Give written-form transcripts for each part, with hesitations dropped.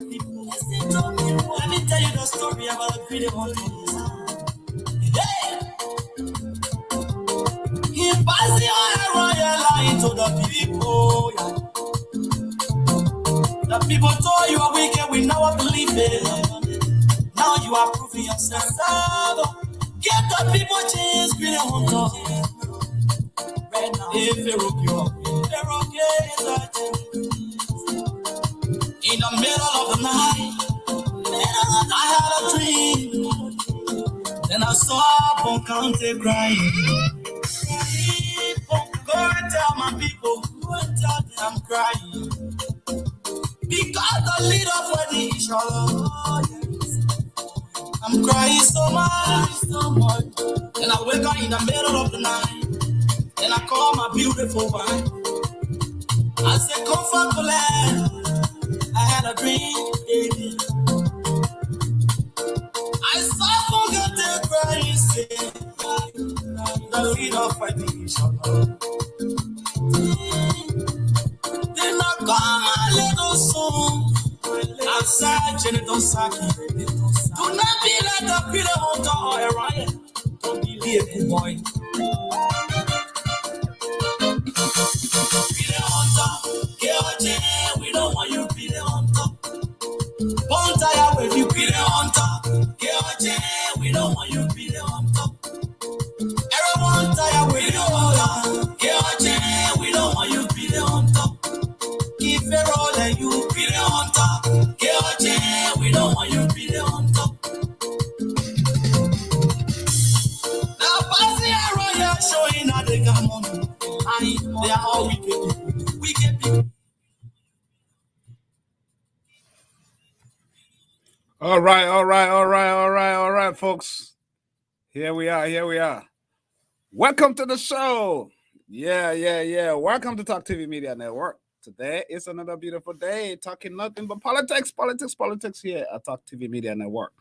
people. Listen to me. Let me tell you the story about the freedom hunter. Hey! He passed the royal line to the people. The people told you are wicked, we never believe it. Now you are proving yourself. Give the people chance, freedom hunter. Right now, if they rock you up, they rock you. In the middle of the night, I had a dream. Then I saw a country crying. Go and tell my people, go and tell them I'm crying. Because the leader for the issue. I'm crying so much. Then I wake up in the middle of the night. Then I call my beautiful wife. I said, comfort the land. I had a dream, baby. I saw forgotten crying, the leader for the nation. Then I call my little son. I said, Jenny Saki. Do not be like the freedom hunter or a riot. Don't be a good boy. Freedom hunter, KOJ, we don't want you, freedom hunter. Won't tire with you, freedom hunter. KOJ, we don't want you, freedom hunter. Everyone tire with you, KOJ, we don't want you, freedom hunter. Keep it rolling, you, freedom hunter. KOJ, we don't want you, freedom hunter. Now, passing around here showing how they got money. They are all wicked people. Wicked people. All right, folks. Here we are. Welcome to the show. Yeah. Welcome to Talk TV Media Network. Today is another beautiful day, talking nothing but politics here at Talk TV Media Network.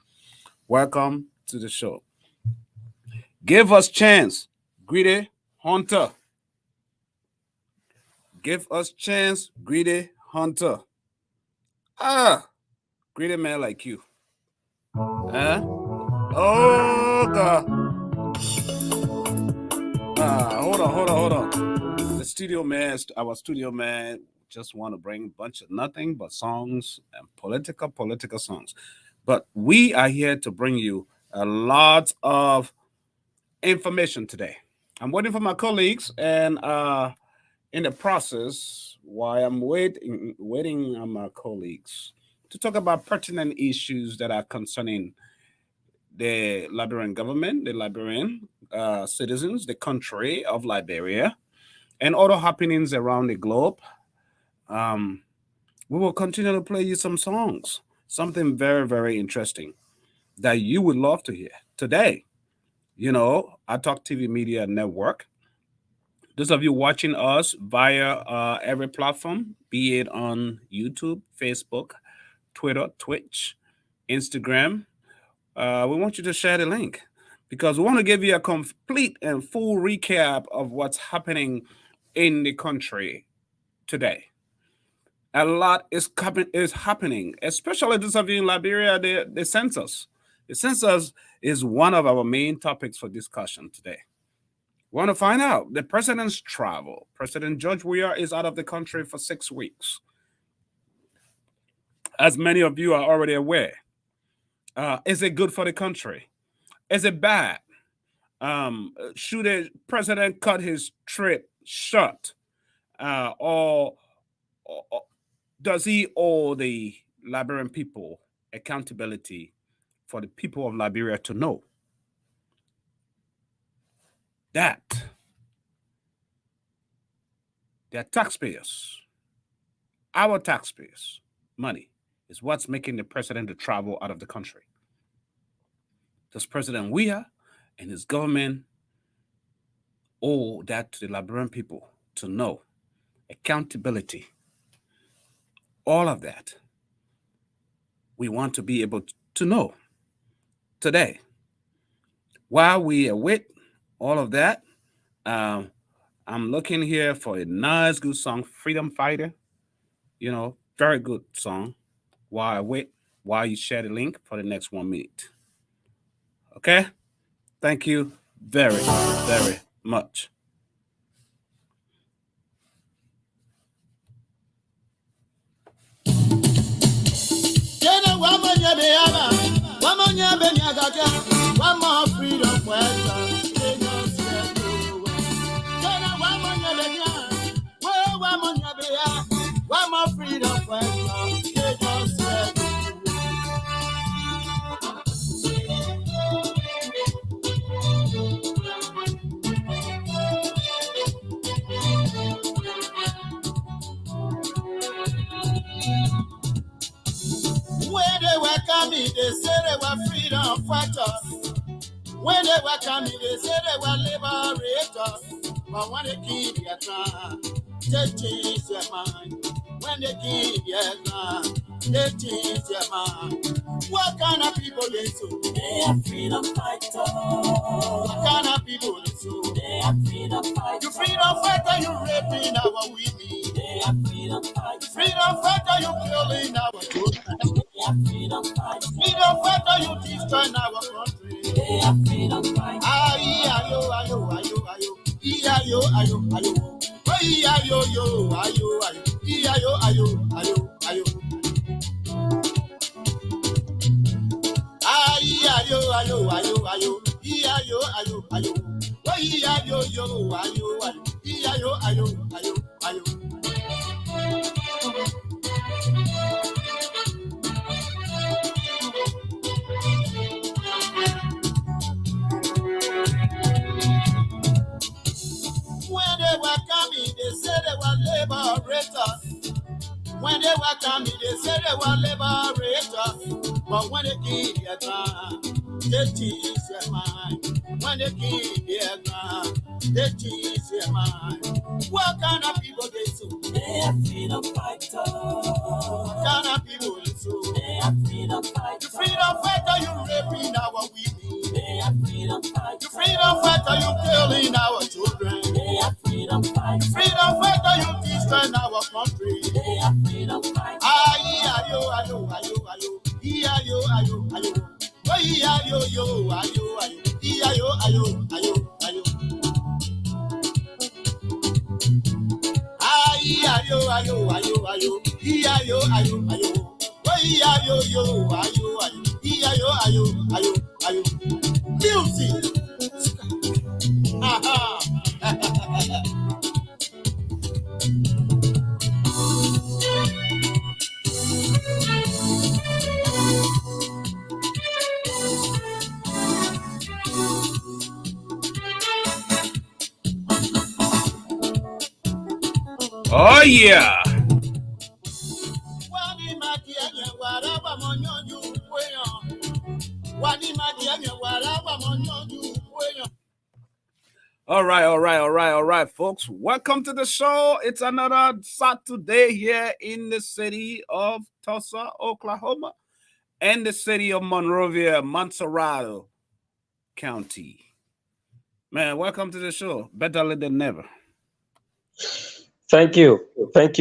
Welcome to the show. Give us chance, greedy hunter. Give us chance, greedy hunter. Greedy man like you. Oh, God. Hold on. Our studio man, just want to bring a bunch of nothing but songs and political songs. But we are here to bring you a lot of information today. I'm waiting for my colleagues, and in the process, while I'm waiting on my colleagues to talk about pertinent issues that are concerning the Liberian government, the Liberian citizens, the country of Liberia, and other happenings around the globe. We will continue to play you some songs, something very, very interesting that you would love to hear today. I Talk TV Media Network. Those of you watching us via every platform, be it on YouTube, Facebook, Twitter, Twitch, Instagram, we want you to share the link because we want to give you a complete and full recap of what's happening in the country today. A lot is happening, especially those of you in Liberia, the census. The census is one of our main topics for discussion today. We want to find out the president's travel. President George Weah is out of the country for 6 weeks. As many of you are already aware, is it good for the country? Is it bad? Should the president cut his trip short? Or does he owe the Liberian people accountability for the people of Liberia to know that their taxpayers, our taxpayers' money is what's making the president to travel out of the country? Does President Weah and his government owe that to the Liberian people to know accountability? All of that we want to be able to know today. While we await all of that, I'm looking here for a nice, good song, Freedom Fighter. Very good song. while I wait, while you share the link for the next 1 minute. Okay? Thank you very, very much. One more freedom for one more freedom for when they welcome me, they say they were freedom fighters. When they welcome me, they say they were liberators. But when they keep their time, they change their mind. When they keep their time, they change their mind. What kind of people they so? They are freedom fighters. What kind of people they so? They are freedom fighters. You freedom fighter, you raping our women. They are freedom fighters. Freedom fighter, you killing our children. They are freedom fighters. Freedom fighter, you destroying our country. They are freedom fighters. Ayo, ayo, ayo, ayo. Ayo, ayo, ayo. Ayo, ayo, ayo, ayo. Ayo, ayo, ayo, ayo. Ayo, ayo, ayo, ayo. Ayo, ayo, ayo. Ayo, ayo, ayo, ayo. Ayo, ayo, ayo, ayo. When they were coming, they said they were liberators. When they were coming, they said they were liberators. But when they keep their time, they change their mind. When they keep their time, they change their mind. What kind of people they so? They are freedom fighters. What kind of people they so? They are freedom fighters. You freedom fighter, you raping our women. They are freedom fighters. You freedom fighter, you killing our children. They are freedom fighters. Freedom fighter, you destroying our country. They are freedom fighters. Ayo, ayo, ayo, ayo. Ayo, ayo, ayo. Ayo, ayo, ayo, ayo. Ayo, ayo, ayo, ayo. Ayo, ayo, ayo, ayo. Ayo, ayo, ayo, ayo. Ayo, ayo, ayo, ayo. Ayo, ayo, ayo, ayo. Music. Aha. Oh, yeah. All right, folks. Welcome to the show. It's another Saturday here in the city of Tulsa, Oklahoma, and the city of Monrovia, Montserrat County. Man, welcome to the show. Better late than never. Thank you,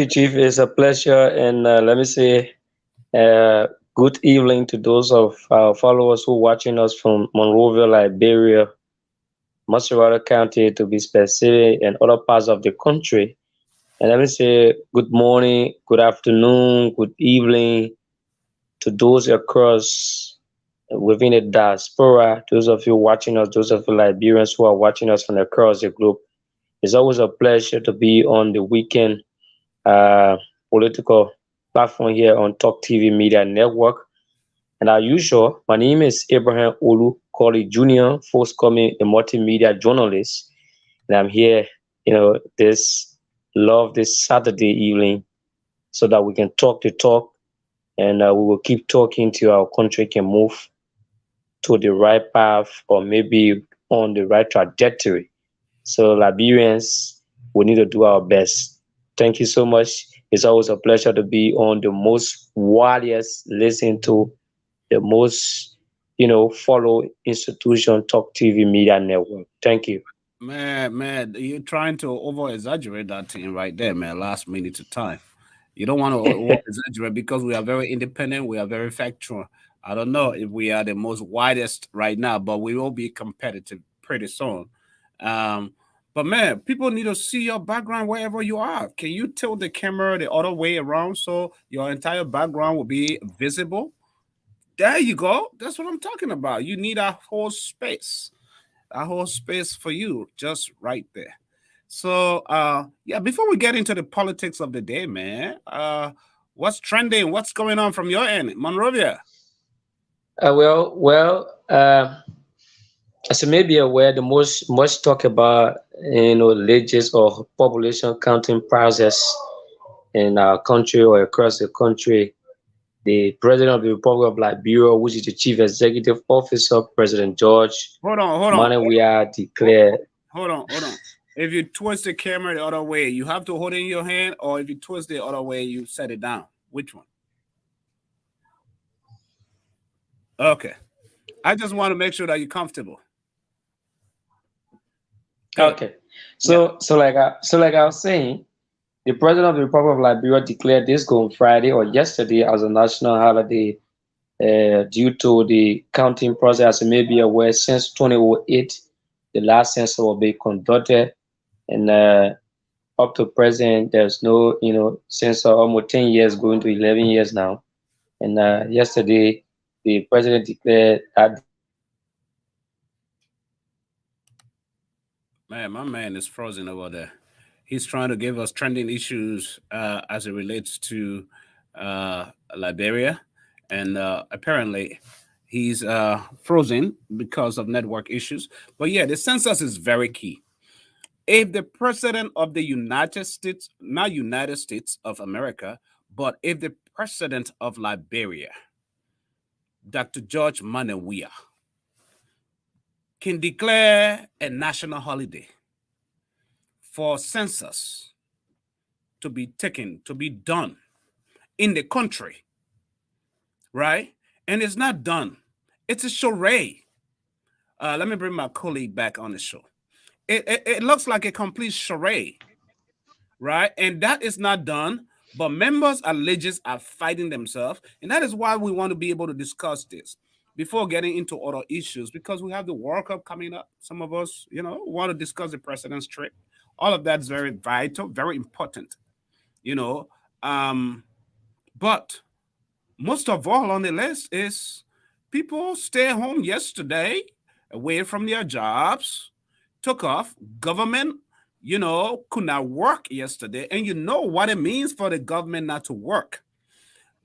Chief. It's a pleasure, and let me say, good evening to those of our followers who are watching us from Monrovia, Liberia, Montserrat County, to be specific, and other parts of the country. And let me say, good morning, good afternoon, good evening to those across within the diaspora. Those of you watching us, those of you Liberians who are watching us from across the globe. It's always a pleasure to be on the weekend political platform here on Talk TV Media Network. And as usual, my name is Abraham Olu Colley Jr., forthcoming a multimedia journalist. And I'm here, this Saturday evening so that we can talk the talk, and we will keep talking till our country can move to the right path or maybe on the right trajectory. So Liberians, we need to do our best. Thank you so much. It's always a pleasure to be on the most widest listen to, the most, follow institution Talk TV Media Network. Thank you. Man, you're trying to over exaggerate that thing right there, man. Last minute of time. You don't want to exaggerate because we are very independent. We are very factual. I don't know if we are the most widest right now, but we will be competitive pretty soon. Um, but man, people need to see your background wherever you are. Can you tilt the camera the other way around so your entire background will be visible? There you go. That's what I'm talking about. You need a whole space for you just right there. So yeah, before we get into the politics of the day, man, what's trending? What's going on from your end, Monrovia? As you may be aware, the most much talk about LIGIS or population counting process in our country or across the country. The President of the Republic of Liberia, which is the Chief Executive Officer, President George Hold on, Weah declared. hold on. If you twist the camera the other way, you have to hold it in your hand, or if you twist the other way, you set it down. Which one? Okay. I just want to make sure that you're comfortable. Good. Okay, Yeah. so like I was saying, the President of the Republic of Liberia declared this going Friday or yesterday as a national holiday due to the counting process. As you may be aware, since 2008, the last census will be conducted, and up to present, there's no, since almost 10 years, going to 11 years now. And yesterday, the president declared that Man, my man is frozen over there. He's trying to give us trending issues as it relates to Liberia, and apparently he's frozen because of network issues. But yeah, the census is very key. If the president of the United States, not United States of America, but if the president of Liberia, Dr. George Weah, can declare a national holiday for census to be taken, to be done in the country, right? And it's not done. It's a charade. Let me bring my colleague back on the show. It looks like a complete charade, right? And that is not done. But members at LIGIS are fighting themselves. And that is why we want to be able to discuss this before getting into other issues, because we have the World Cup coming up. Some of us, want to discuss the president's trip. All of that's very vital, very important, you know. But most of all on the list is people stay home yesterday, away from their jobs, took off. Government, could not work yesterday. And you know what it means for the government not to work.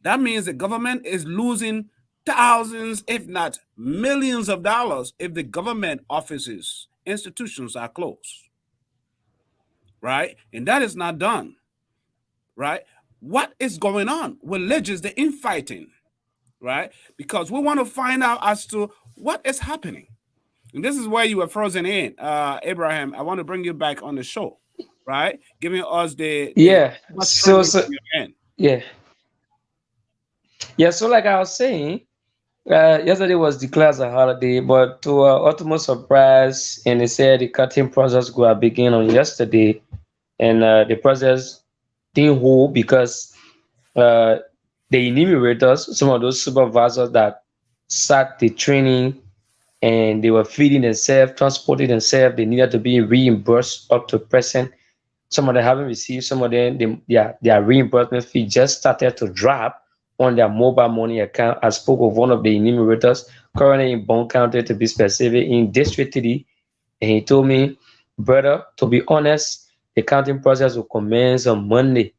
That means the government is losing thousands, if not millions of dollars if the government offices, institutions are closed. Right? And that is not done. Right? What is going on with LIGIS, the infighting? Right? Because we want to find out as to what is happening. And this is where you were frozen in. Abraham, I want to bring you back on the show, right? Giving us the yeah. what's So trending so from your end. yeah, yeah. So like I was saying, yesterday was declared as a holiday, but to our ultimate surprise, and they said the cutting process could have begun on yesterday, and the process didn't hold because uh, the enumerators, some of those supervisors that sat the training and they were feeding themselves, transporting themselves, they needed to be reimbursed up to present. Some of them haven't received, some of them, their reimbursement fee just started to drop on their mobile money account. I spoke with one of the enumerators, currently in Bone County to be specific, in District 3, and he told me, brother, to be honest, the counting process will commence on Monday.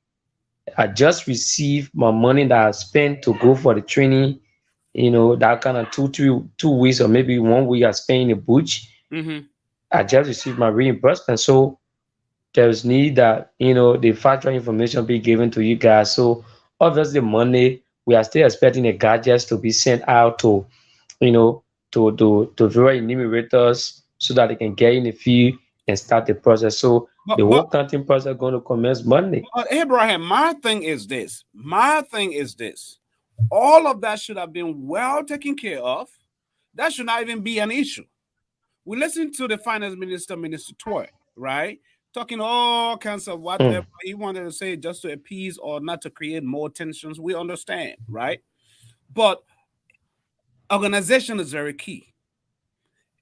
I just received my money that I spent to go for the training, that kind of 2 weeks or maybe 1 week I spent in the bush. Mm-hmm. I just received my reimbursement. So there's need that, the factual information be given to you guys. So obviously Monday, we are still expecting the gadgets to be sent out to, to various enumerators so that they can get in the field and start the process. So But the but whole counting process going to commence Monday. but Abraham, my thing is this. My thing is this. All of that should have been well taken care of. That should not even be an issue. We listened to the finance minister, Minister Toy, right? talking all kinds of whatever he wanted to say just to appease or not to create more tensions. We understand, right? But organization is very key.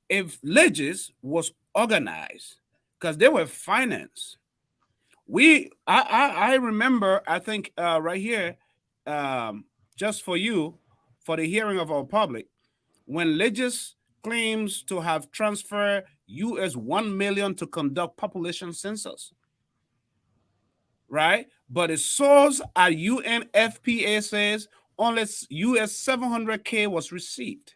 If LIGIS was organized, because they were financed, I remember, I think right here, just for you, for the hearing of our public, when LIGIS claims to have transferred US 1 million to conduct population census, right? But a source at UNFPA says only US 700K was received.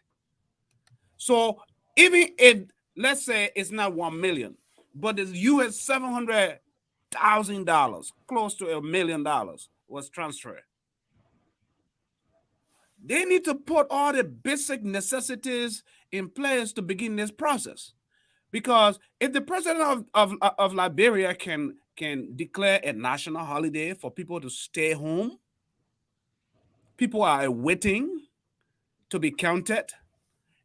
So even if, let's say it's not 1 million, but it's US $700,000, close to $1 million was transferred. They need to put all the basic necessities in place to begin this process. Because if the president of Liberia can declare a national holiday for people to stay home, people are waiting to be counted,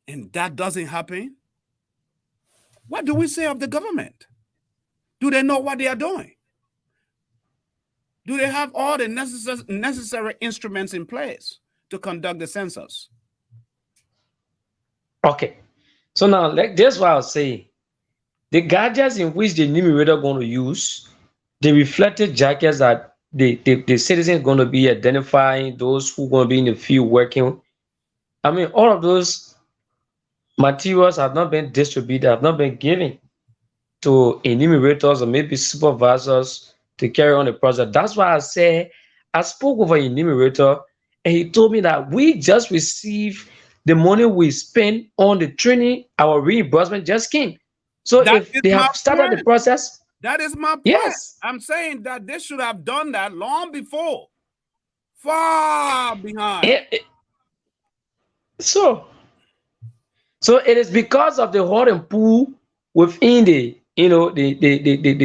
and that doesn't happen, what do we say of the government? Do they know what they are doing? Do they have all the necessary instruments in place to conduct the census? Okay. So now, like that's what I'll say. The gadgets in which the enumerator going to use, the reflected jackets that the citizens going to be identifying, those who going to be in the field working. I mean, all of those materials have not been distributed, have not been given to enumerators or maybe supervisors to carry on the process. That's why I say I spoke with an enumerator and he told me that we just received the money we spent on the training, our reimbursement just came. So That if is they my have started the point. process, That is my point. yes. I'm saying that they should have done that long before. Far behind. So it is because of the hot and pull within the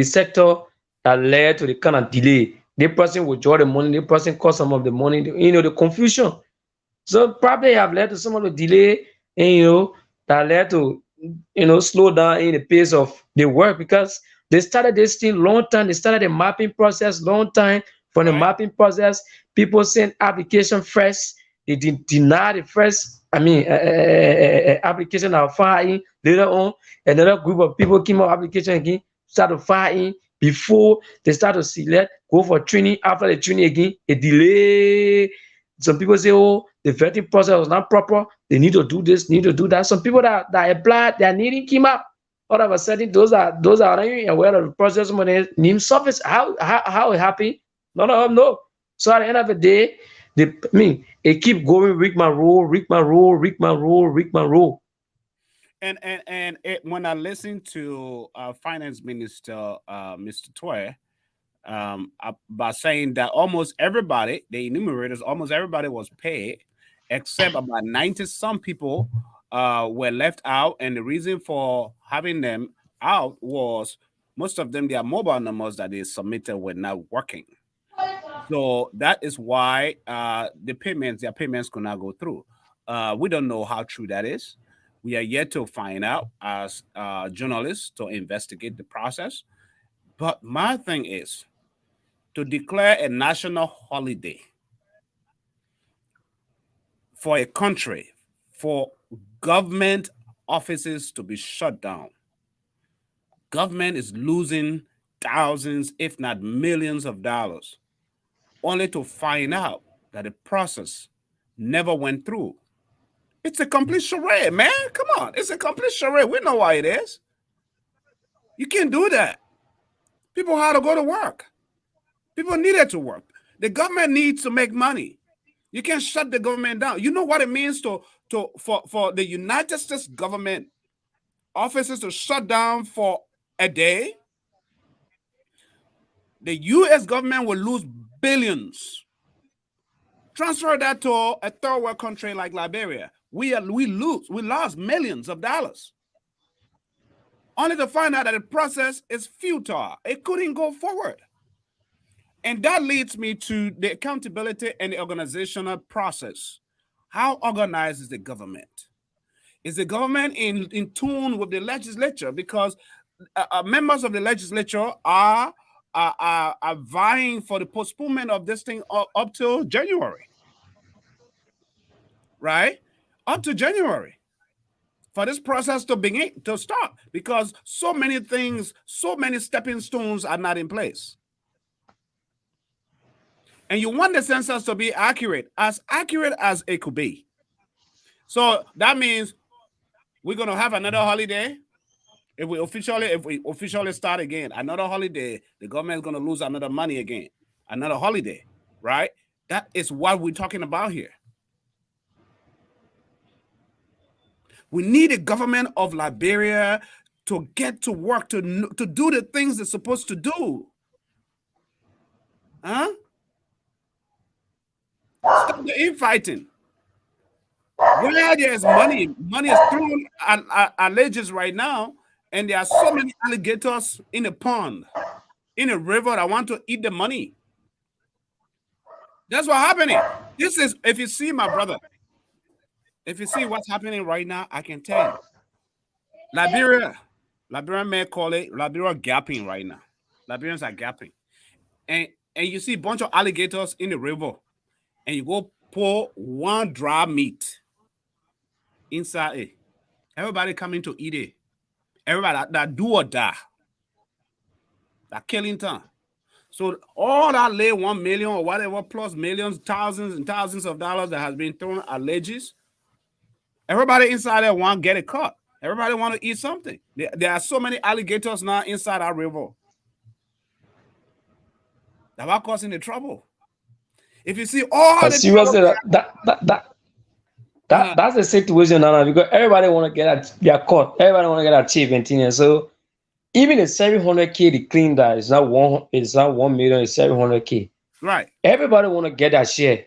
sector that led to the kind of delay. The person withdraw the money, the person cost some of the money, the confusion. So probably have led to some of the delay, and that led to slow down in the pace of the work because they started this thing long time. They started the mapping process long time. From the Right. mapping process, people send application first. They deny the first. I mean, application are filing later on. Another group of people came up application again, start to file in before they start to select, go for training. After the training again, a delay. Some people say, oh, the vetting process was not proper. They need to do this, need to do that. Some people that applied, their needing came up. All of a sudden, those are not even aware of the process. When they name surface, how it happened? None of them know. So at the end of the day, it keep going. Rick my rule. And when I listen to Finance Minister Mr. Toy by saying that almost everybody, the enumerators, almost everybody was paid, except about 90 some people were left out, and the reason for having them out was most of them, their mobile numbers that they submitted were not working. So that is why their payments could not go through. We don't know how true that is. We are yet to find out as journalists to investigate the process. But my thing is to declare a national holiday for a country, for government offices to be shut down. Government is losing thousands, if not millions of dollars, only to find out that the process never went through. It's a complete charade, man. Come on. It's a complete charade. We know why it is. You can't do that. People had to go to work. People needed to work. The government needs to make money. You can't shut the government down. You know what it means for the United States government offices to shut down for a day? The U.S. government will lose billions. Transfer that to a third world country like Liberia. We lost millions of dollars. Only to find out that the process is futile. It couldn't go forward. And that leads me to the accountability and the organizational process. How organized is the government? Is the government in tune with the legislature? Because members of the legislature are vying for the postponement of this thing up till January, right? Up to January, for this process to start, because so many things, so many stepping stones are not in place. And you want the census to be accurate as it could be. So that means we're going to have another holiday. If we officially start again, another holiday, the government is going to lose another money again, another holiday, right? That is what we're talking about here. We need a government of Liberia to get to work, to do the things it's supposed to do. Huh? Stop the infighting. Where there's money is thrown at LIGIS right now, and there are so many alligators in the pond, in a river that want to eat the money. That's what's happening. This is, if you see, my brother, if you see what's happening right now, I can tell you. Liberian may call it Liberia gapping right now. Liberians are gapping. And you see a bunch of alligators in the river, and you go pour one dry meat inside it. Everybody coming to eat it. Everybody that do or die. That killing time. So all that lay 1 million or whatever plus millions, thousands and thousands of dollars that has been thrown at LIGIS, everybody inside there want to get it caught. Everybody want to eat something. There are so many alligators now inside our river that are causing the trouble. If you see all the seriously, that's the situation now, because everybody want to get their cut. Everybody want to get achievement in it. So even the 700K the clean that is not 1 million, it's 700K. Right. Everybody want to get that share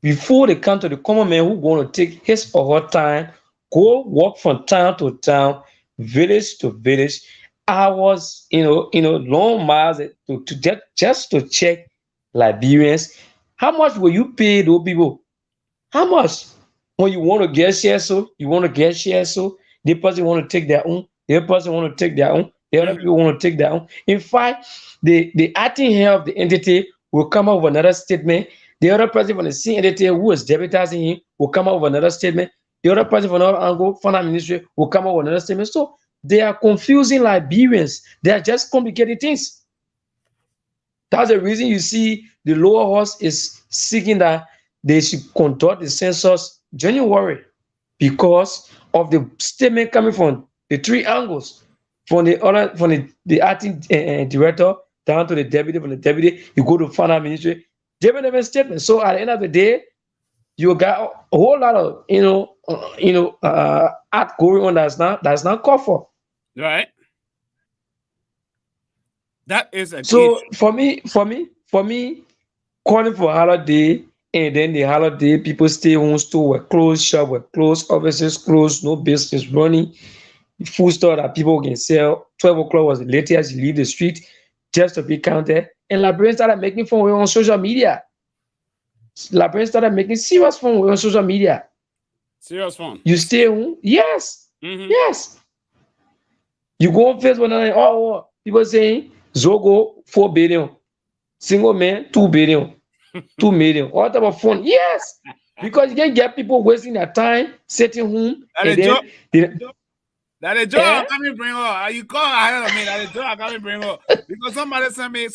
before they come to the common man who going to take his or her time, go walk from town to town, village to village, hours, long miles to just to check Liberians. How much will you pay those people? How much? When you want to get share, so the person want to take their own, the other person want to take their own, the other people want to take their own. In fact, the acting head of the entity will come up with another statement. The other person from the same entity who is deputizing him will come up with another statement. The other person from another angle, finance ministry, will come up with another statement. So they are confusing Liberians. They are just complicating things. That's the reason you see the lower house is seeking that they should conduct the census January, because of the statement coming from the three angles, from the acting director down to the deputy, from the deputy you go to finance ministry, different statements. So at the end of the day, you got a whole lot of act going on that's not called for. Right. That is a so for me, calling for a holiday, and then the holiday people stay home, store were closed, shop were closed, offices closed, no business running, food store that people can sell. 12 o'clock was the latest you leave the street just to be counted. And Liberians started making fun on social media. Liberians started making serious fun on social media. Serious fun. You stay home? Yes. Yes. You go on Facebook and people saying Zogo 4 billion, single man 2 billion, 2 million, all type of fun. Yes, because you can get people wasting their time sitting home. That is joke I can't bring up. You call ahead of me. That is joke I can't bring up, because somebody sent me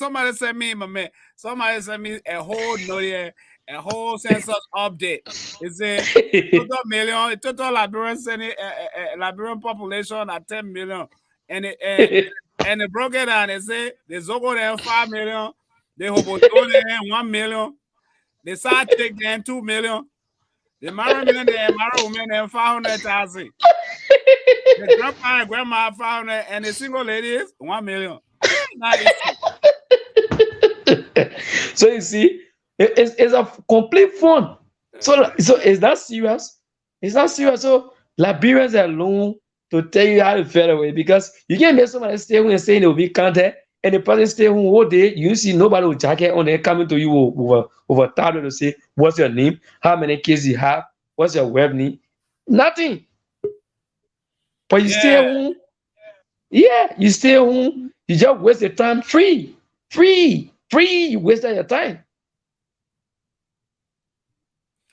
a whole note, a whole census update. It's a total Liberian Liberian population at 10 million, and they broke it down. They say the Zogo there 5 million, the Hoboto there 1 million, the side chick there 2 million, the married man there, married woman there 500,000, the grandpa and grandma 500, and the single ladies 1 million. So you see, it's a complete fun. So is that serious? It's not serious. So Liberians are alone to tell you how to feel away, because you can't make somebody stay home and say they will be counted, and the person stay home all day. You see nobody with jacket on there coming to you over tablet to say what's your name, how many kids you have, what's your web name, nothing. But you stay home Yeah, you stay home, you just waste your time free, you wasted your time.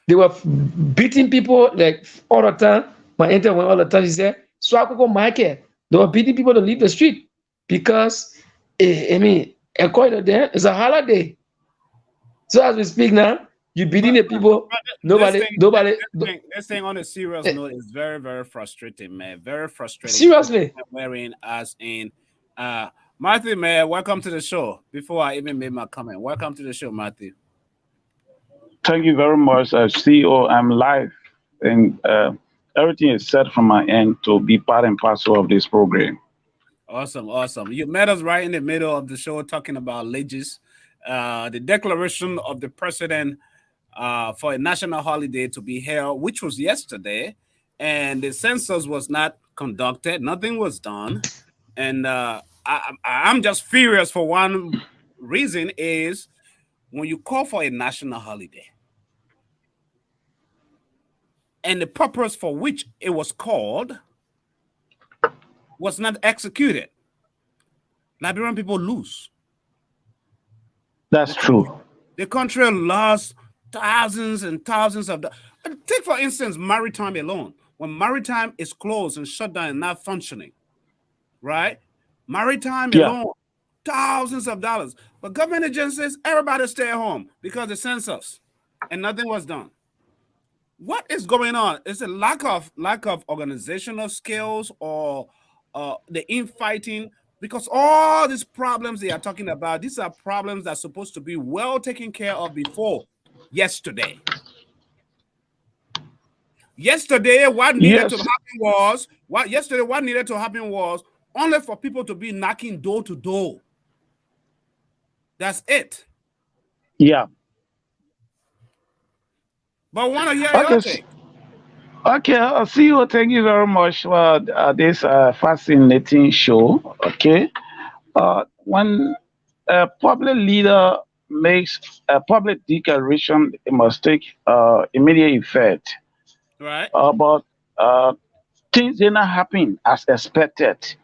They were beating people like all the time. My intern went all the time. He said, Swakoko market. They were beating people to leave the street because, I mean, according to them, it's a holiday. So as we speak now, you beating the people. This Nobody, thing, nobody. this thing on a serious note is very, very frustrating, man. Very frustrating. Seriously. Wearing as in, Matthew, man, welcome to the show. Before I even made my comment, welcome to the show, Matthew. Thank you very much, CEO. I'm live, and everything is set from my end to be part and parcel of this program. Awesome, awesome. You met us right in the middle of the show talking about LIGIS, the declaration of the president for a national holiday to be held, which was yesterday, and the census was not conducted. Nothing was done, and I'm just furious for one reason is when you call for a national holiday and the purpose for which it was called was not executed, Liberian people lose. That's true. The country lost thousands and thousands of dollars. Take, for instance, maritime alone. When maritime is closed and shut down and not functioning, right? Maritime alone, thousands of dollars. But government agencies, everybody stay at home because the census, and nothing was done. What is going on? Is it lack of organizational skills or the infighting? Because all these problems they are talking about, these are problems that are supposed to be well taken care of before yesterday. Yesterday, what needed to happen was only for people to be knocking door to door. That's it. Yeah. But I want to hear your take. Okay, CEO, thank you very much for this fascinating show. Okay. When a public leader makes a public declaration, it must take immediate effect. Right. But things did not happen as expected.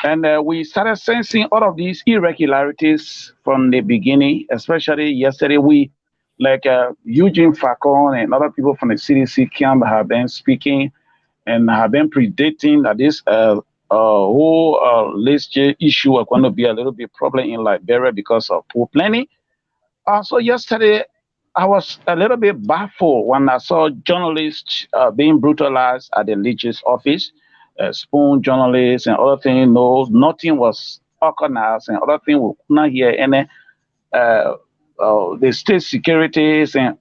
And we started sensing all of these irregularities from the beginning, especially yesterday. Eugene Facon and other people from the CDC camp have been speaking and have been predicting that this whole list issue are going to be a little bit problem in Liberia because of poor planning. So yesterday, I was a little bit baffled when I saw journalists being brutalized at the LIGIS office, spoon journalists and other things. No, nothing was organized and other things. We could not hear any the state securities and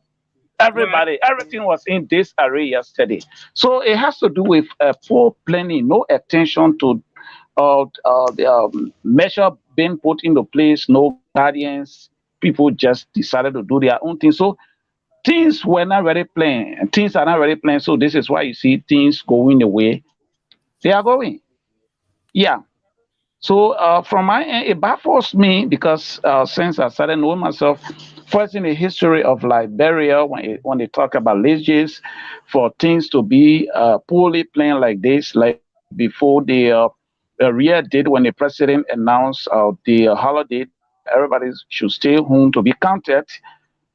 everybody, everything was in disarray yesterday. So it has to do with poor planning, no attention to the measure being put into place, no guardians. People just decided to do their own thing. So things were not really planned. Things are not really planned. So this is why you see things going the way they are going. Yeah. So from my end, it baffles me because since I started knowing myself, first in the history of Liberia, when they talk about LIGIS, for things to be poorly planned like this, like before the real date when the president announced the holiday, everybody should stay home to be counted.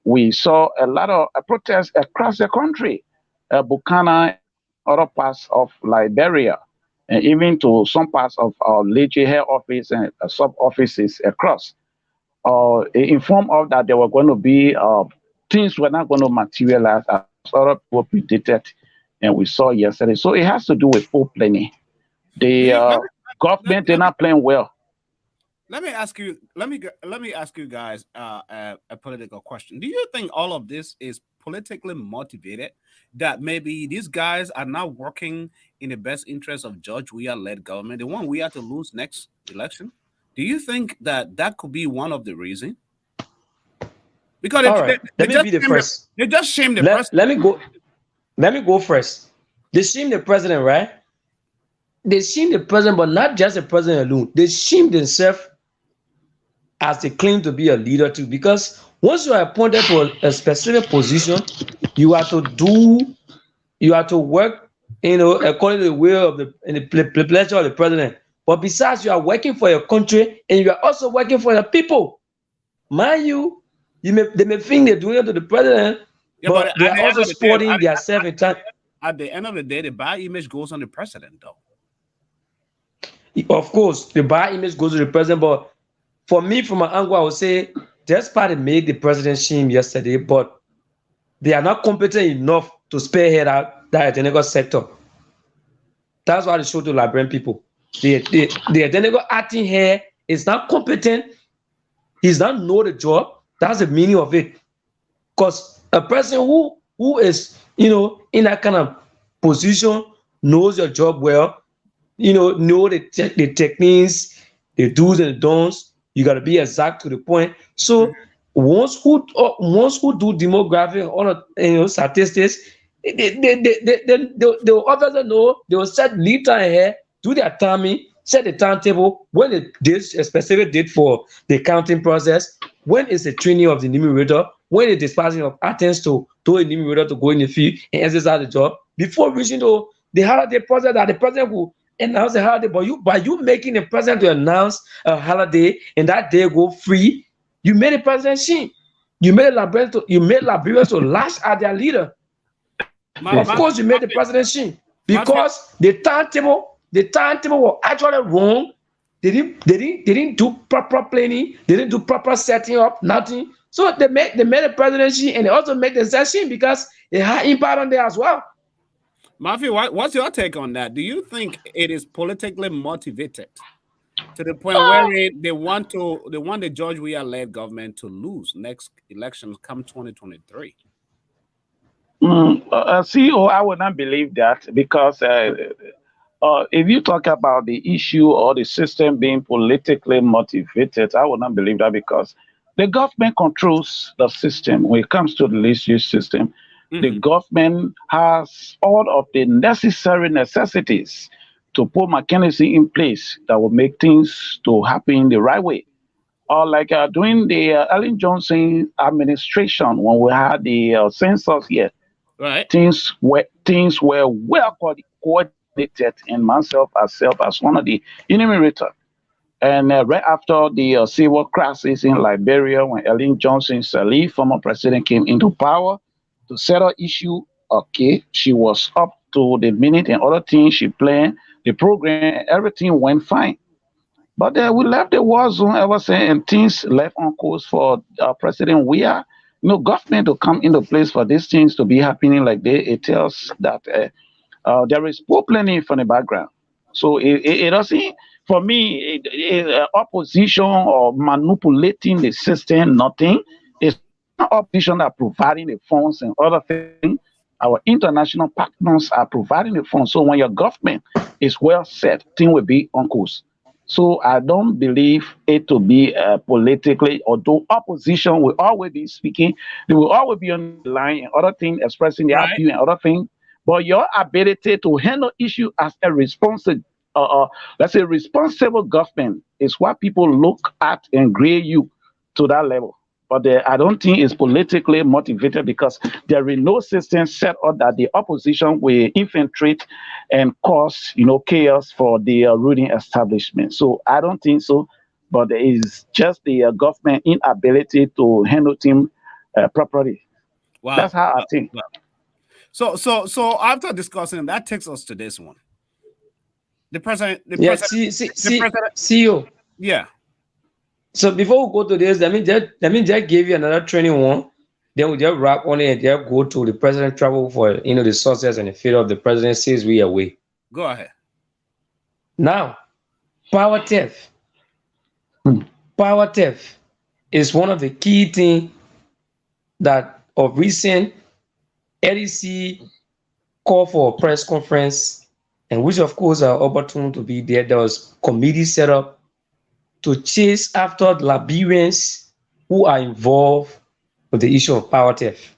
We saw a lot of protests across the country, Bukana, other parts of Liberia, and even to some parts of our LIGIS head office and sub offices across. Informed of that there were going to be things were not going to materialize as other people predicted, and we saw yesterday. So it has to do with poor planning. The government did not plan well. Let me ask you. Let me ask you guys a political question. Do you think all of this is politically motivated? That maybe these guys are not working in the best interest of George Weah led government, the one we are to lose next election? Do you think that could be one of the reasons? Because they just shamed the president. Let me go first. They shamed the president, right? They shamed the president, but not just the president alone. They shamed themselves as they claim to be a leader too. Because once you are appointed to a specific position, you have to work, according to the will of the pleasure of the president. But besides, you are working for your country and you are also working for the people. Mind you, they may think they're doing it to the president, Yeah, but they at are the end also of the day, supporting their self in time. at the end of the day, the bad image goes on the president, though. Of course, the bad image goes to the president, but for me, from my angle, I would say this party made the president shame yesterday, but they are not competent enough to spearhead out that identical sector. That's why they show to Liberian people. The identical acting here is not competent. He's not know the job. That's the meaning of it. Because a person who is in that kind of position knows your job well, know the techniques, the do's and the don'ts. You got to be exact to the point. So once who do demographic, all of statistics, the others know, they will set lead time here, do their timing, set the timetable, when it is a specific date for the counting process, when is the training of the enumerator, when is dispatching of items to a enumerator to go in the field and exercise the job, before reaching to the holiday process that the president will announce the holiday. But by you making the president to announce a holiday and that day go free, you made the president shame. You made Liberians to lash at their leader. Of course, you made the president shame because the timetable was actually wrong. They didn't do proper planning. They didn't do proper setting up. Nothing. So they made the president shame, and they also made the session because it had impact on there as well. Matthew, what's your take on that? Do you think it is politically motivated to the point where they want the George Weah led government to lose next elections come 2023? CEO, I would not believe that because if you talk about the issue or the system being politically motivated, I would not believe that because the government controls the system when it comes to the LIGIS system. The government has all of the necessary necessities to put mechanism in place that will make things to happen the right way. Or like during the Ellen Johnson administration when we had the census here, right? Things were well coordinated, and myself as one of the enumerators. And right after the civil crisis in Liberia, when Ellen Johnson Sirleaf, former president, came into power to settle issue, okay, she was up to the minute and other things. She planned the program, everything went fine. But we left the war zone ever since, and things left on course for President Weah. Government to come into place for these things to be happening like this. It tells that there is poor planning from the background. So it doesn't, for me, opposition or manipulating the system, nothing. It's not opposition that are providing the funds and other things. Our international partners are providing the funds. So when your government is well set, things will be on course. So I don't believe it to be politically, although opposition will always be speaking, they will always be on the line and other things, expressing their view and other things. But your ability to handle issue as a responsible, let's say responsible government is what people look at and grade you to that level. But I don't think it's politically motivated because there is no system set up that the opposition will infiltrate and cause, chaos for the ruling establishment. So I don't think so. But it is just the government inability to handle things properly. Wow, that's how I think. Wow. So after discussing that, takes us to this one. The president. CEO. Yeah. So before we go to this, let me just give you another training one. Then we just wrap on it and just go to the president travel for the success and the failure of the president 6 weeks away. Go ahead. Now, power theft. Power theft is one of the key things that of recent LEC called for a press conference, and which of course are opportune to be there. There was committee set up to chase after Liberians who are involved with the issue of power theft.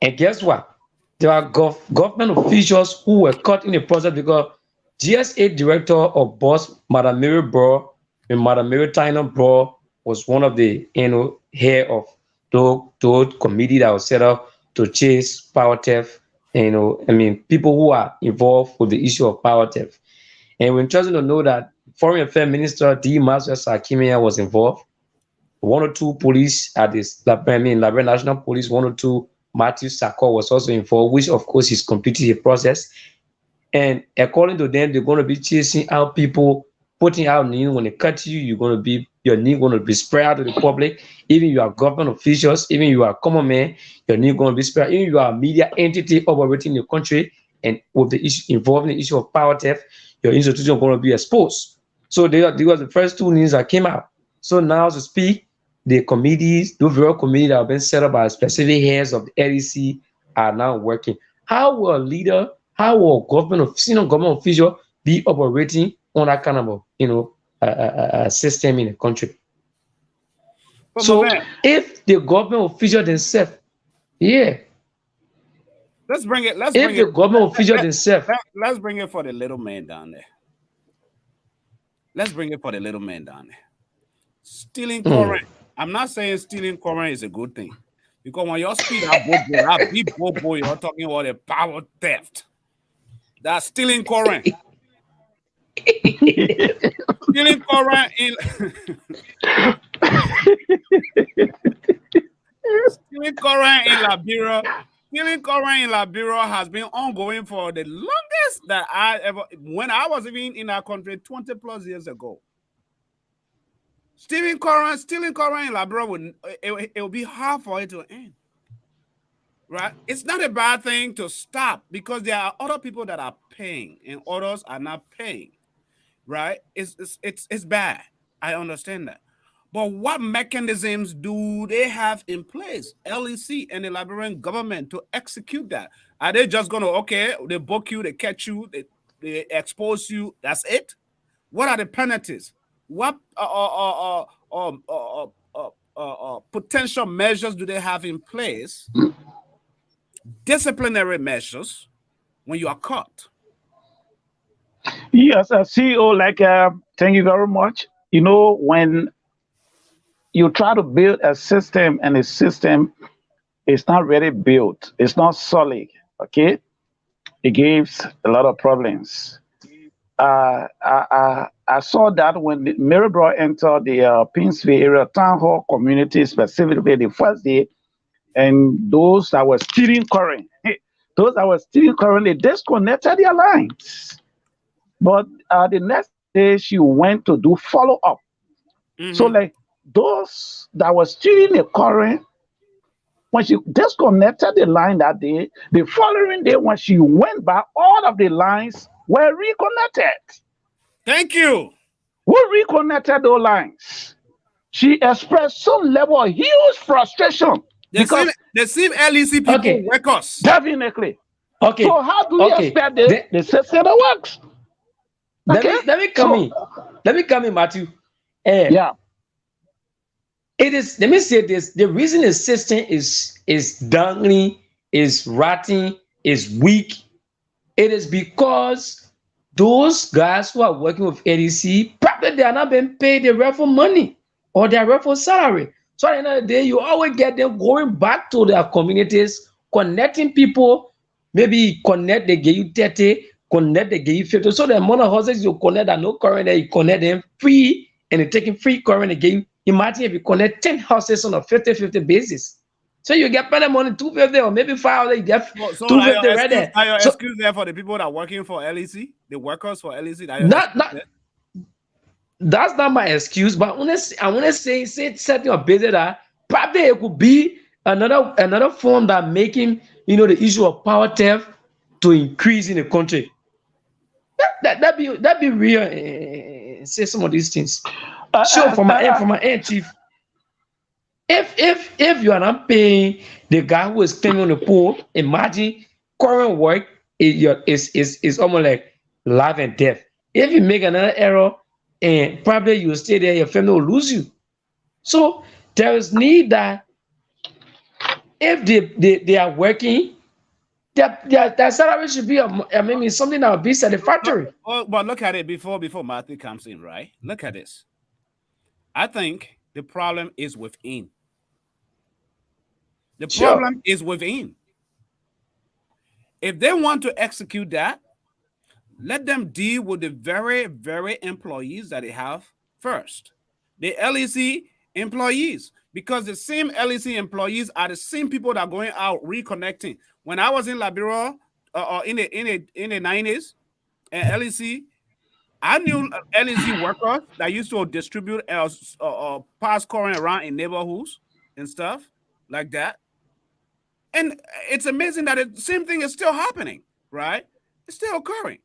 And guess what? There are government officials who were caught in the process because GSA director of boss, Madam Mary Bro, and Madam Mary Tyner Bro was one of the head of those committee that was set up to chase power theft. People who are involved with the issue of power theft. And we're interested to know that Foreign Affairs Minister D. Master Sakimia was involved. 102 police at this, Liberian National Police 102, Matthew Saga was also involved, which of course is completing the process. And according to them, they're going to be chasing out people, putting out news. When they cut you, your name going to be spread out to the public. Even you are government officials, even you are common man, your name going to be spread. Even you are a media entity operating in the country, and with the issue involving the issue of power theft, your institution going to be exposed. So they were the first two news that came out. So now to speak, the committees, those various committees that have been set up by specific heads of the LEC are now working. How will a leader, how will senior government official be operating on that kind of system in the country? But So man, if the government official themselves, let's bring it. Let's bring it for the little man down there. Let's bring it for the little man down there. Stealing current. I'm not saying stealing current is a good thing, because when you speak that big boy, you're talking about a power theft. That's stealing current. Stealing current in stealing current in Liberia. Stealing current in Liberia has been ongoing for the longest that I ever. When I was even in our country 20 plus years ago. Stealing current in Liberia it will be hard for it to end. Right? It's not a bad thing to stop, because there are other people that are paying and others are not paying. Right? It's bad. I understand that. But what mechanisms do they have in place, LEC and the Liberian government, to execute that? Are they just going to, they book you, they catch you, they expose you, that's it? What are the penalties? What potential measures do they have in place? Disciplinary measures when you are caught. Yes, CEO, thank you very much. When you try to build a system and a system is not really built, it's not solid, okay? It gives a lot of problems. I saw that when Maryborough entered the Pinsville area town hall community, specifically the first day, and those that were stealing current, they disconnected their lines. But the next day, she went to do follow up. So, like those that were stealing the current, when she disconnected the line that day, the following day, when she went back, all of the lines were reconnected. Thank you. Who reconnected those lines? She expressed some level of huge frustration. They seem LEC people workers. Definitely. Okay. So how do you expect the system that works? Okay. Let me come in, Matthew. Yeah. It is. Let me say this: the reason the system is dangling, is rotting, is weak. It is because those guys who are working with LEC, probably they are not being paid their rightful money or their rightful salary. So at the end of the day, you always get them going back to their communities, connecting people. Maybe connect, they give you 30, connect, they give you 50. So the amount of houses you connect that no current, you connect them free, and they're taking free current again. Imagine if you connect 10 houses on a 50-50 basis. So you get better money, 250 or maybe 500, you get 250 right there. Are your excuse there for the people that are working for LEC, the workers for LEC? That's not my excuse, but I want to say setting a basis that probably it could be another form that making the issue of power theft to increase in the country. That be real. Say some of these things. Sure, from my end, Chief. If you are not paying the guy who is standing on the pole, imagine current work is almost like life and death. If you make another error, and probably you stay there, your family will lose you. So there is need that if they are working, their salary should be maybe something that will be satisfactory. But look at it before Matthew comes in, right? Look at this. I think the problem is within. The problem is within. If they want to execute that, Let them deal with the very, very employees that they have first. The LEC employees, because the same LEC employees are the same people that are going out reconnecting. When I was in Liberia in the 90s, and LEC, I knew LEC workers that used to distribute pass current around in neighborhoods and stuff like that. And it's amazing that the same thing is still happening, right? It's still occurring.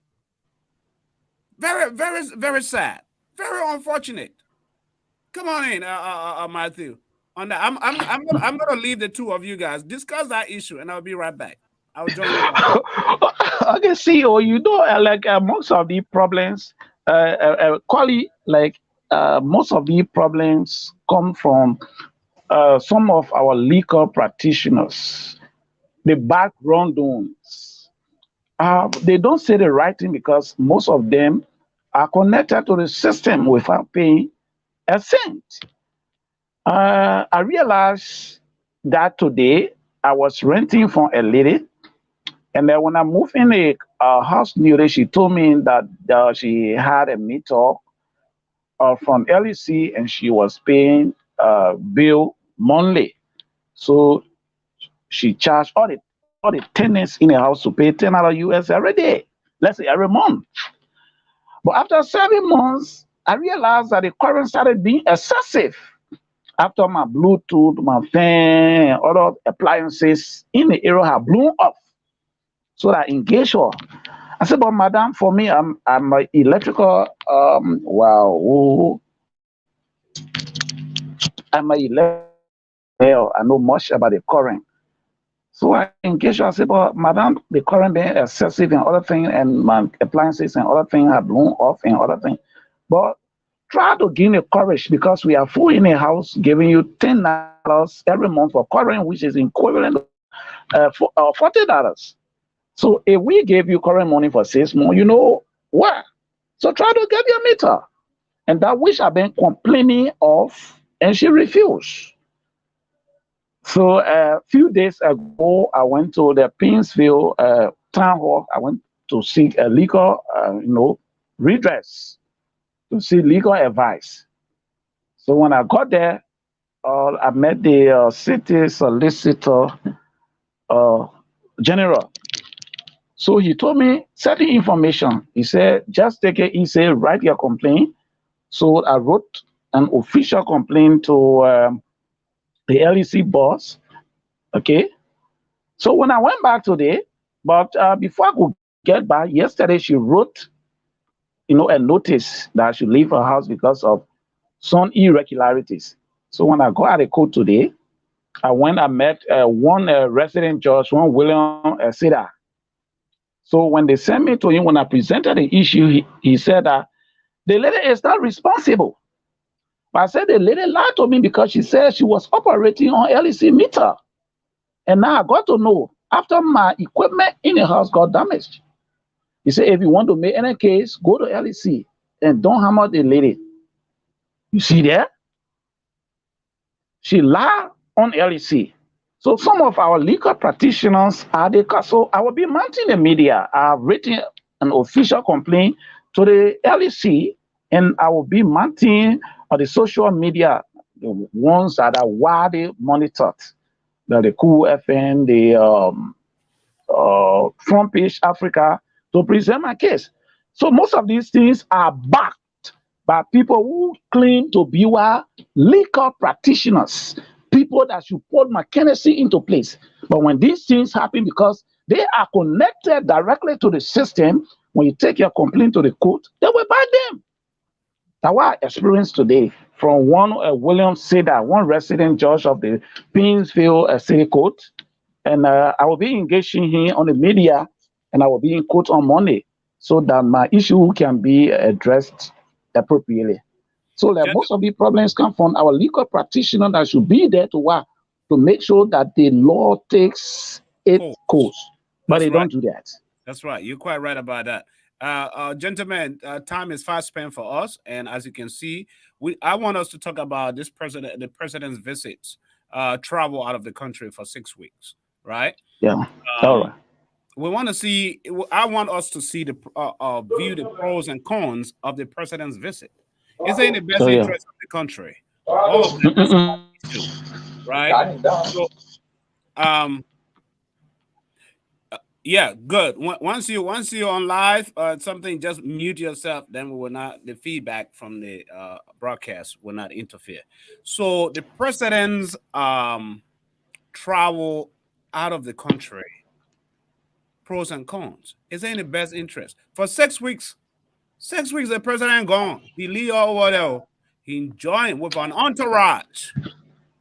Very, very, very sad. Very unfortunate. Come on in, Matthew. On that, I'm gonna leave the two of you guys discuss that issue, and I'll be right back. I'll join you guys. Okay, CEO, like most of the problems, most of the problems come from some of our legal practitioners, the background ones. They don't say the right thing because most of them are connected to the system without paying a cent. I realized that today I was renting from a lady, and then when I moved in a house near there, she told me that she had a meter from LEC and she was paying bill monthly. So she charged all the tenants in the house to pay $10 US every day, let's say every month. But after 7 months, I realized that the current started being excessive. After my Bluetooth, my fan, and other appliances in the area have blown off. So I engaged her. I said, but madam, for me, I'm an electrical I'm an electrical, I know much about the current. So I engaged her. I said, but madam, the current being excessive and other things, and my appliances and other things have blown off and other things. But try to gain the courage because we are full in a house giving you $10 every month for current, which is equivalent for $40. So if we gave you current money for 6 months, you know what? So try to get your meter. And that which I've been complaining of, and she refused. So a few days ago, I went to the Pinsville town hall. I went to seek a legal, redress, to seek legal advice. So when I got there, I met the city solicitor general. So he told me certain information. He said, just take it easy, write your complaint. So I wrote an official complaint to the LEC boss. Okay. So when I went back today, but before I could get back, yesterday she wrote, a notice that I should leave her house because of some irregularities. So when I got out of court today, I met one resident judge, one William Saga. So when they sent me to him, when I presented the issue, he said that the lady is not responsible. But I said the lady lied to me because she said she was operating on LEC meter. And now I got to know after my equipment in the house got damaged. He said, if you want to make any case, go to LEC and don't hammer the lady. You see there? She lied on LEC. So some of our legal practitioners are the so I will be mounting the media. I've written an official complaint to the LEC, and I will be mounting on the social media, the ones that are widely monitored, the Cool FM, the Front Page Africa, to present my case. So most of these things are backed by people who claim to be our legal practitioners, people that should put McKinsey into place. But when these things happen, because they are connected directly to the system, when you take your complaint to the court, they will buy them. That's what I experienced today from one William Saga, one resident judge of the Pinsville City Court. And I will be engaging him on the media, and I will be in court on Monday so that my issue can be addressed appropriately. So most of the problems come from our legal practitioner that should be there to work to make sure that the law takes its course. But they don't do that. That's right. You're quite right about that. Gentlemen, time is fast spent for us. And as you can see, I want us to talk about the president's visits, travel out of the country for 6 weeks, right? Yeah. All right. we want to see. I want us to see the view the pros and cons of the president's visit. Is it in the best interest of the country? All of them is an issue, right? So, yeah, good. Once you're on live something, just mute yourself. Then we will not, the feedback from the broadcast will not interfere. So the president's travel out of the country, pros and cons. Is it in the best interest? For 6 weeks, the president gone. He leave or whatever. He enjoying with an entourage.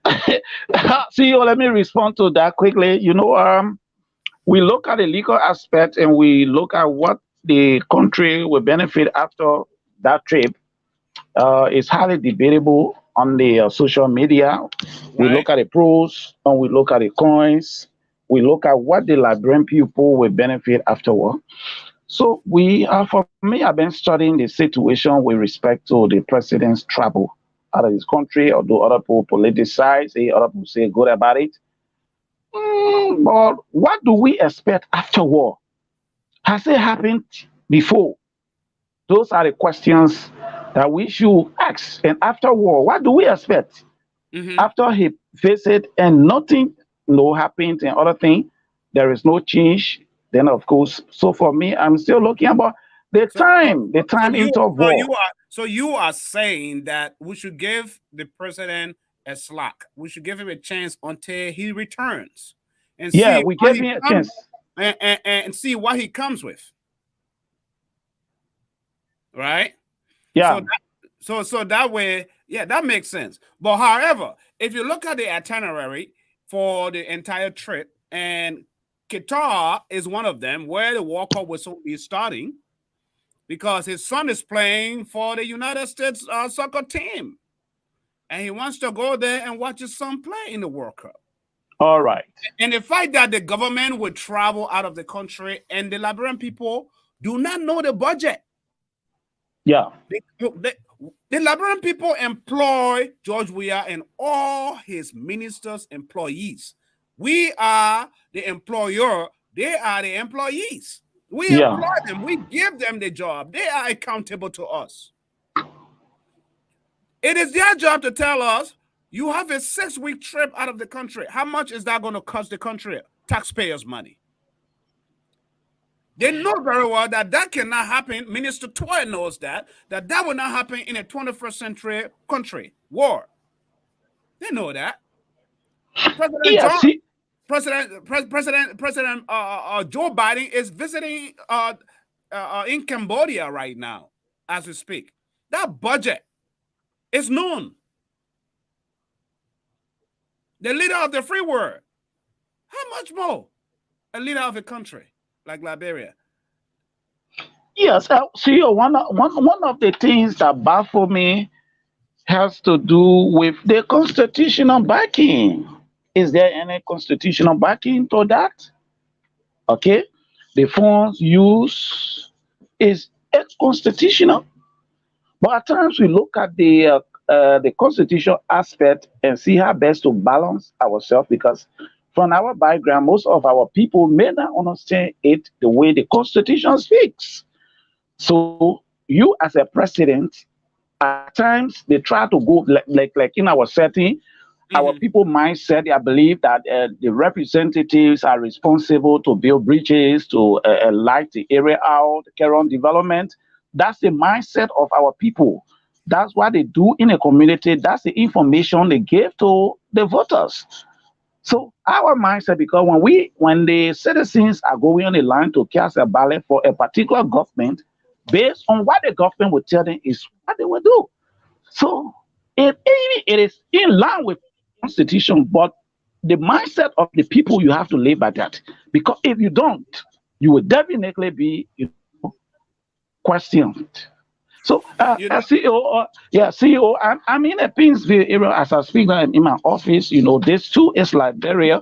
CEO, let me respond to that quickly. You know, we look at the legal aspect and we look at what the country will benefit after that trip. It's highly debatable on the social media. We look at the pros and we look at the cons. We look at what the Liberian people will benefit afterward. So for me, I've been studying the situation with respect to the president's travel out of his country, although other people politicize, other people say good about it. But what do we expect afterward? Has it happened before? Those are the questions that we should ask. And afterward, what do we expect? After he visit and nothing happened and other thing, there is no change. Then of course, so for me, I'm still looking about the time interval. So you are saying that we should give the president a slack. We should give him a chance until he returns, and see we give him a chance and see what he comes with. Right? Yeah. So that way, yeah, that makes sense. But however, if you look at the itinerary for the entire trip, and Qatar is one of them where the World Cup will soon be starting, because his son is playing for the United States soccer team, and he wants to go there and watch his son play in the World Cup. All right. And the fact that the government would travel out of the country and the Liberian people do not know the budget. Yeah. The Liberian people employ George Weah and all his ministers' employees. We are the employer. They are the employees. We employ them. We give them the job. They are accountable to us. It is their job to tell us, you have a 6-week trip out of the country. How much is that going to cost the country? Taxpayers' money. They know very well that cannot happen. Minister Toy knows that will not happen in a 21st century country. War. They know that. President Joe Biden is visiting in Cambodia right now as we speak. That budget is known. The leader of the free world. How much more? A leader of a country like Liberia. Yes, see, one of the things that baffle me has to do with the constitutional backing. Is there any constitutional backing to that? Okay, the funds used is constitutional, but at times we look at the constitutional aspect and see how best to balance ourselves, because from our background, most of our people may not understand it the way the Constitution speaks. So you as a president, at times they try to go like in our setting, our people mindset, they believe that the representatives are responsible to build bridges, to light the area out, carry on development. That's the mindset of our people. That's what they do in a community. That's the information they give to the voters. So our mindset, because when the citizens are going on the line to cast a ballot for a particular government, based on what the government will tell them is what they will do. So it is in line with the Constitution, but the mindset of the people, you have to live by that. Because if you don't, you will definitely be questioned. So, CEO, I'm in a Pinsville area as I speak in my office. This too is Liberia,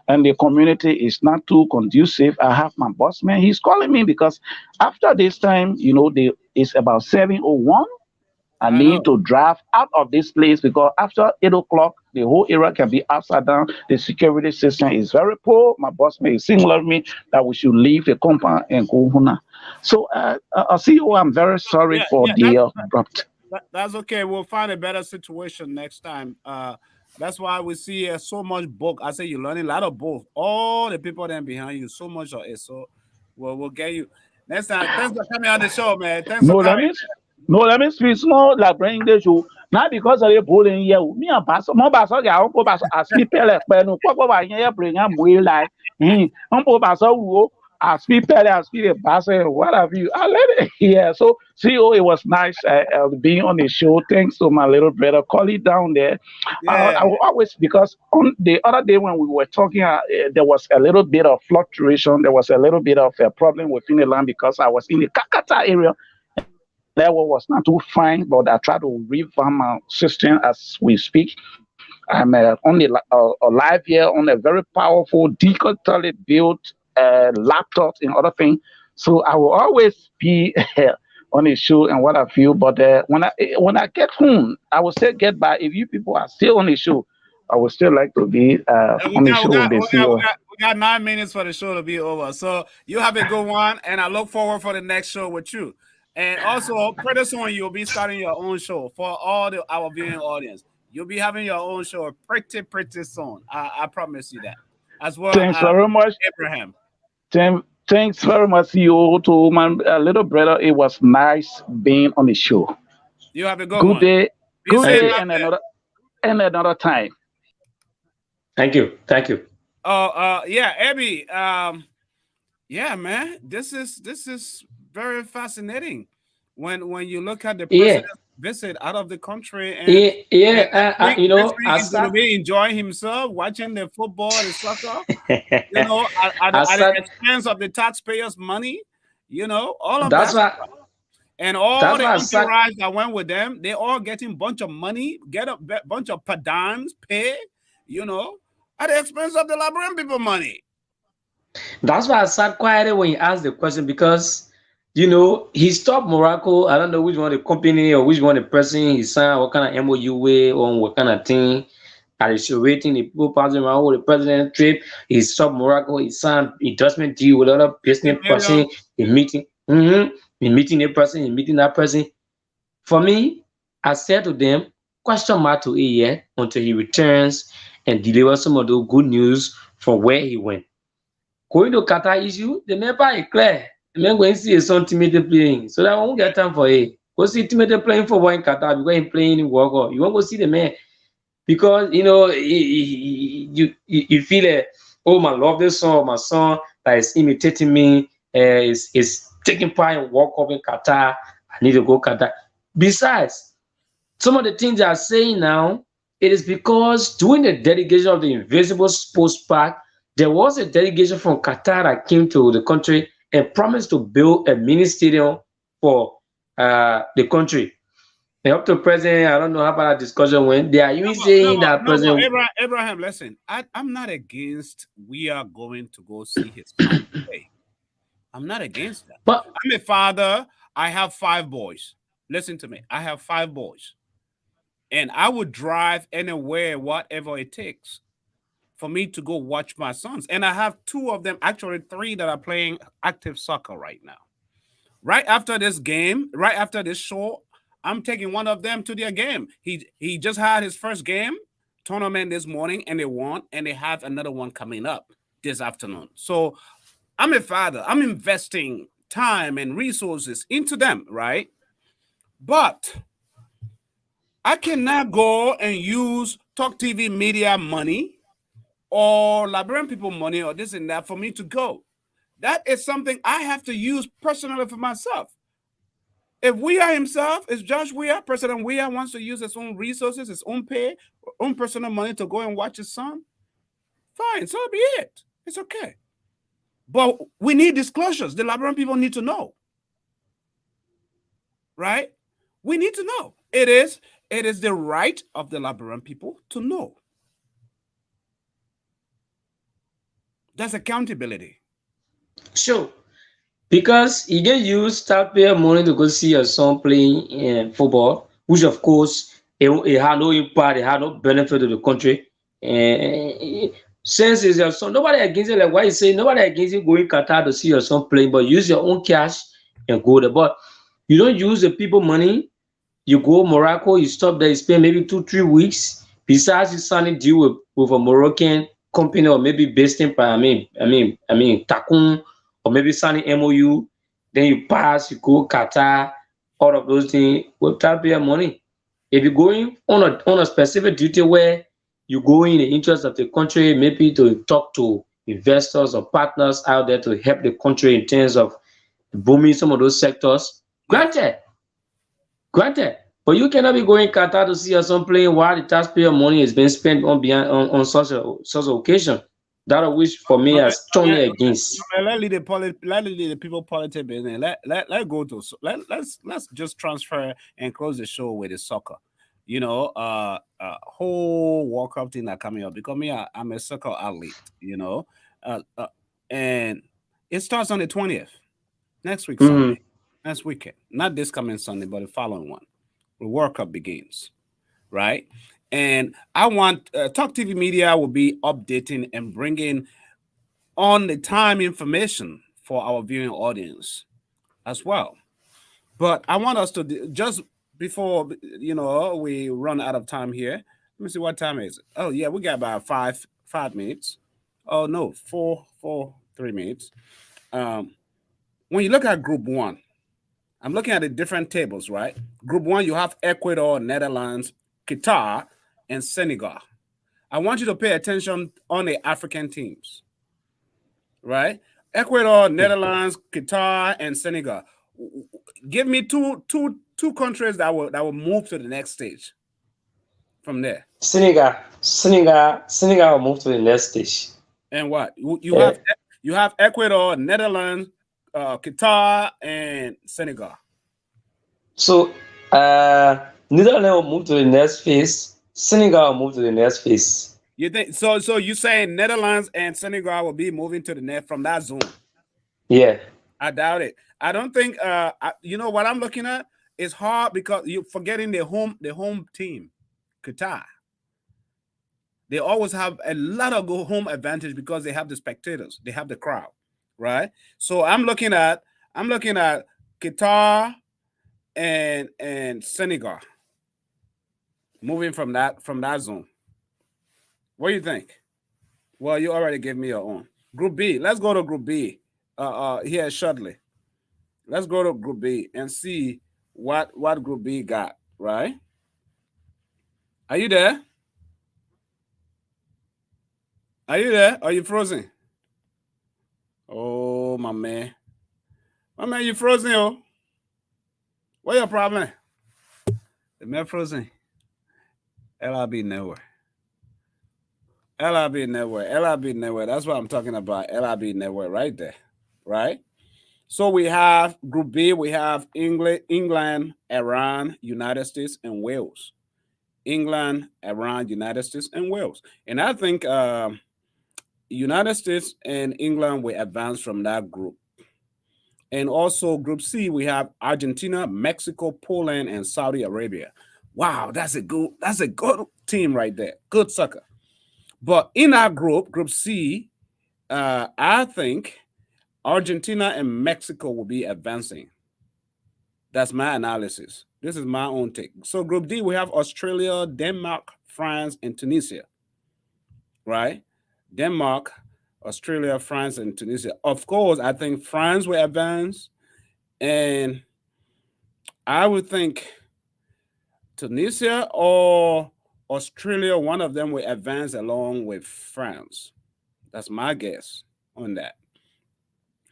and the community is not too conducive. I have my boss man. He's calling me because after this time, it's about 7:01. I need to drive out of this place because after 8 o'clock, the whole area can be upside down. The security system is very poor. My boss may signal me that we should leave the compound and go home. So, CEO, I'm very sorry for the abrupt. That's okay. We'll find a better situation next time. That's why we see so much book. I say you're learning a lot of book. All the people then behind you, so much of it. So we'll get you next time. Thanks for coming on the show, man. Thanks for coming. Let me speak small like bring the show. Not because of the bullying here. Me and Pastor, my pastor, I don't pass. I speak like no. What here bring am way like. I'm pastor who. I speak Pele, I speak a pastor, what have you? I let it. Yeah. So CEO, it was nice being on the show. Thanks to my little brother, colleague down there. I will always, because on the other day when we were talking, there was a little bit of fluctuation. There was a little bit of a problem within the land because I was in the Kakata area. Level was not too fine, but I try to revamp my system as we speak. I'm on the live here on a very powerful, digitally built laptops and other things. So I will always be on the show and what I feel. But when I get home, I will still get by. If you people are still on the show, I would still like to be on the show with the CEO. We got 9 minutes for the show to be over. So you have a good one, and I look forward for the next show with you. And also, pretty soon you'll be starting your own show for all our viewing audience. You'll be having your own show pretty soon. I promise you that. As well. Thanks very much, Abraham. Thanks very much, CEO, to my little brother. It was nice being on the show. You have a good one. Good day, and another time. Thank you. Yeah, Abby. Yeah, man. This is very fascinating when you look at the president's visit out of the country, and you know, he's going to be enjoying himself watching the football and soccer, you know, at the expense of the taxpayers' money, you know, all of that. And all the entourage that went with them, they all getting bunch of money, get a bunch of padams pay, you know, at the expense of the Liberian people money. That's why I sat quietly when you asked the question, because you know, he stopped Morocco. I don't know which one the company or which one the person he signed, what kind of MOU way or what kind of thing. And he's waiting the people passing around with the president trip. He stopped Morocco. He signed endorsement deal with other business person. He meeting the person. He meeting that person. For me, I said to them, question mark to a year until he returns and delivers some of the good news from where he went. Going to Qatar issue, the member is clear. I'm going to see his son Timothy playing, so that I won't get time for it. Go see Timothy playing for one Qatar because he's playing in World Cup. You won't go see the man because you know you feel like, oh, my love this son, my son that is imitating me, is taking part in World Cup in Qatar. I need to go Qatar. Besides, some of the things they are saying now, it is because during the dedication of the Invisible Sports Park, there was a delegation from Qatar that came to the country and promised to build a mini stadium for the country. And up to president, I don't know how about that discussion went. They are even saying that president Abraham, listen, I'm not against we are going to go see his son play. I'm not against that. But I'm a father. I have 5 boys. Listen to me. I have 5 boys. And I would drive anywhere, whatever it takes, for me to go watch my sons. And I have 2 of them, actually 3 that are playing active soccer right now. Right after this game, right after this show, I'm taking one of them to their game. He just had his first game tournament this morning and they won, and they have another one coming up this afternoon. So I'm a father. I'm investing time and resources into them, right? But I cannot go and use Talk TV media money or Liberian people money or this and that for me to go. That is something I have to use personally for myself. If Weah himself, if George Weah, President Weah wants to use his own resources, his own pay, own personal money to go and watch his son, fine, so be it. It's okay. But we need disclosures. The Liberian people need to know. Right? We need to know. It is the right of the Liberian people to know. That's accountability. Sure. Because you can use taxpayer money to go see your son playing football which of course it had no impact, it had no benefit to the country. And since it's your son, nobody against it. Like why you say nobody against you going Qatar to see your son playing, but use your own cash and go there. But you don't use the people money. You go Morocco, you stop there, you spend maybe 2-3 weeks. Besides, you sign a deal with a Moroccan company or maybe based in Takun, or maybe signing MOU. Then you pass, you go Qatar, all of those things will tap your money. If you're going on a specific duty where you go in the interest of the country, maybe to talk to investors or partners out there to help the country in terms of booming some of those sectors, granted. Granted, but you cannot be going Qatar to see your son playing while the taxpayer money is being spent on such a occasion. That of which for me is strongly against. Let the people politics business. Let go to let's just transfer and close the show with the soccer. You know, whole World Cup thing that coming up because me, I'm a soccer athlete. You know, and it starts on the 20th next week Sunday. Next weekend, not this coming Sunday, but the following one. The World Cup begins, right? And I want Talk TV Media will be updating and bringing on the time information for our viewing audience as well. But I want us to just before we run out of time here. Let me see what time is it. Oh yeah, we got about five minutes. Oh no, 3 minutes. When you look at Group 1. I'm looking at the different tables, right? Group 1, you have Ecuador, Netherlands, Qatar, and Senegal. I want you to pay attention on the African teams, right? Ecuador, Netherlands, Qatar, and Senegal. Give me two countries that will move to the next stage from there. Senegal will move to the next stage. And what? You have Ecuador, Netherlands, Qatar, and Senegal. So Netherlands will move to the next phase. Senegal will move to the next phase. You think so? So you saying Netherlands and Senegal will be moving to the net from that zone? Yeah. I doubt it. I don't think. You know what I'm looking at? It's hard because you're forgetting the home team, Qatar. They always have a lot of home advantage because they have the spectators, they have the crowd. Right, so I'm looking at Qatar and Senegal moving from that zone. What do you think? Well, you already gave me your own. Group B. Let's go to Group B. Here shortly. Let's go to Group B and see what Group B got. Right? Are you there? Are you there? Are you frozen? Oh, my man. My man, you frozen, yo. What's your problem? The man frozen. LIB network. LIB network. LIB network. That's what I'm talking about. LIB network right there. Right? So we have Group B. We have England, Iran, United States, and Wales. England, Iran, United States, and Wales. And I think United States and England will advance from that group. And also Group C, we have Argentina, Mexico, Poland, and Saudi Arabia. Wow, that's a good team right there. Good soccer. But in our group, Group C, I think Argentina and Mexico will be advancing. That's my analysis. This is my own take. So Group D, we have Australia, Denmark, France, and Tunisia. Right? Denmark, Australia, France, and Tunisia. Of course, I think France will advance. And I would think Tunisia or Australia, one of them will advance along with France. That's my guess on that.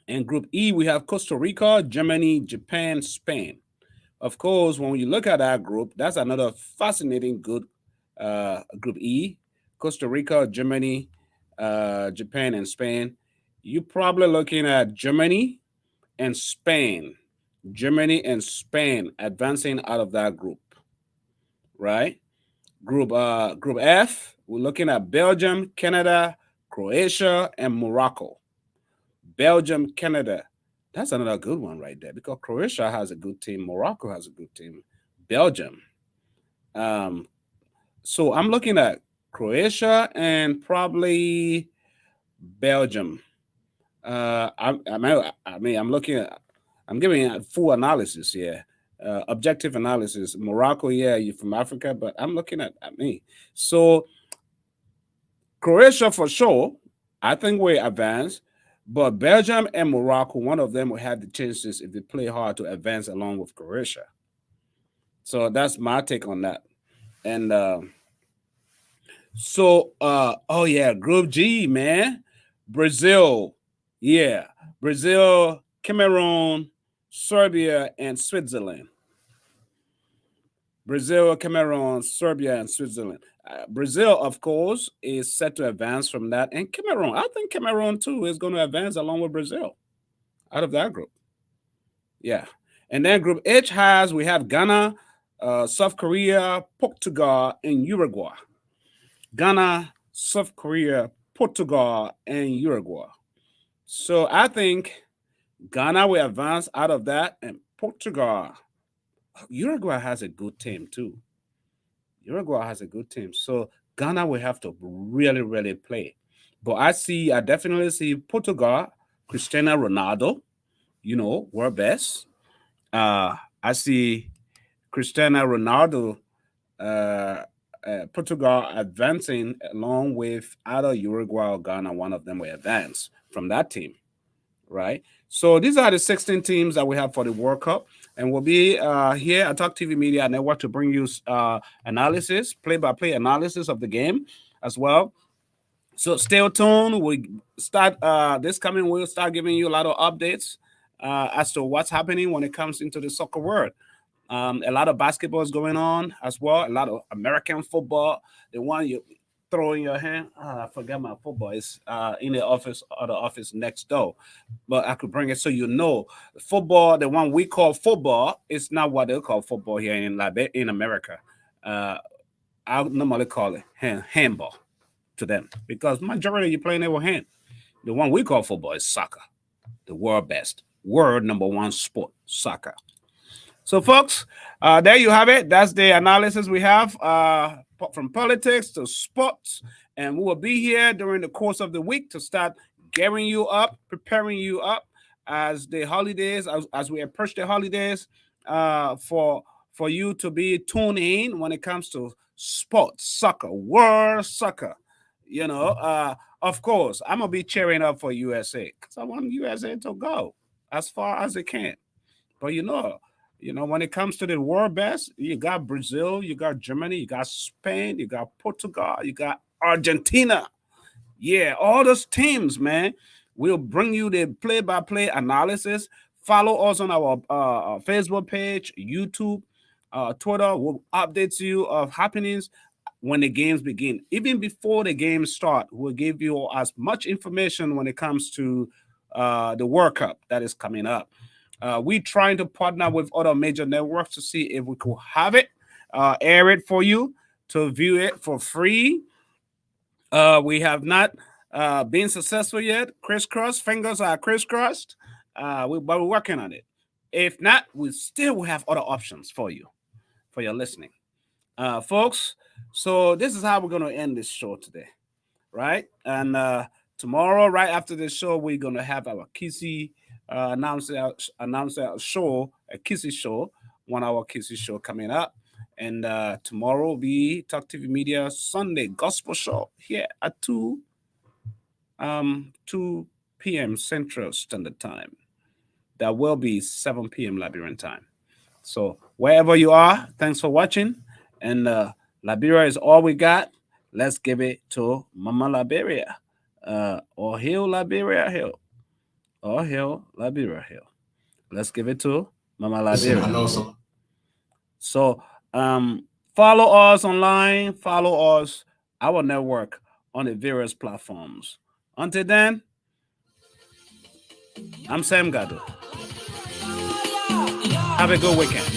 In Group E, we have Costa Rica, Germany, Japan, Spain. Of course, when you look at that group, that's another fascinating good Group E. Costa Rica, Germany, Japan, and Spain. You're probably looking at Germany and Spain. Germany and Spain advancing out of that group. Right? Group F, we're looking at Belgium, Canada, Croatia, and Morocco. Belgium, Canada. That's another good one right there because Croatia has a good team. Morocco has a good team. Belgium. So I'm looking at Croatia and probably Belgium. I'm looking at, I'm giving a full analysis here, objective analysis. Morocco, yeah, you're from Africa, but I'm looking at me. So Croatia for sure, I think we advance, but Belgium and Morocco, one of them will have the chances if they play hard to advance along with Croatia. So that's my take on that. And oh yeah, Group G, man. Brazil, yeah. Brazil, Cameroon, Serbia, and Switzerland. Brazil, Cameroon, Serbia, and Switzerland. Brazil, of course, is set to advance from that. And Cameroon, I think Cameroon too is going to advance along with Brazil out of that group. Yeah. And then Group H we have Ghana, South Korea, Portugal, and Uruguay. Ghana, South Korea, Portugal, and Uruguay. So I think Ghana will advance out of that, and Portugal. Uruguay has a good team too. Uruguay has a good team. So Ghana will have to really, really play. But I definitely see Portugal, Cristiano Ronaldo, world best. I see Cristiano Ronaldo, Portugal advancing along with either Uruguay or Ghana. One of them will advance from that team, right? So these are the 16 teams that we have for the World Cup, and we'll be here at Talk TV Media Network to bring you analysis, play-by-play analysis of the game as well. So stay tuned. We start this coming. We'll start giving you a lot of updates as to what's happening when it comes into the soccer world. A lot of basketball is going on as well. A lot of American football. The one you throw in your hand. I forgot my football. It's in the office or the office next door. But I could bring it so you know. Football, the one we call football, is not what they call football here in America. I normally call it handball to them because majority you playing it with hand. The one we call football is soccer. The world best. World number one sport, soccer. So, folks, there you have it. That's the analysis we have from politics to sports. And we will be here during the course of the week to start gearing you up, preparing you up as the holidays, as we approach the holidays, for you to be tuned in when it comes to sports, soccer, world soccer. Of course, I'm going to be cheering up for USA because I want USA to go as far as it can. But when it comes to the world best, you got Brazil, you got Germany, you got Spain, you got Portugal, you got Argentina. Yeah, all those teams, man. We'll bring you the play-by-play analysis. Follow us on our Facebook page, YouTube, Twitter. We'll update you of happenings when the games begin. Even before the games start, we'll give you as much information when it comes to the World Cup that is coming up. We're trying to partner with other major networks to see if we could have it, air it for you to view it for free. We have not been successful yet. Fingers are crisscrossed. But we're working on it. If not, we still will have other options for you, for your listening. Folks, so this is how we're going to end this show today, right? And tomorrow, right after this show, we're going to have our Kissy announce our show, a Kissy show, 1 hour Kissy show coming up. And tomorrow will be Talk TV Media Sunday Gospel Show here at 2 p.m. Central Standard Time. That will be 7 p.m. Liberian time. So wherever you are, thanks for watching. And Liberia is all we got. Let's give it to Mama Liberia. Or Hill Liberia Hill. Or Hill Liberia Hill. Let's give it to Mama Liberia. So follow us online. Follow us, our network, on the various platforms. Until then, I'm Sam Gado. Have a good weekend.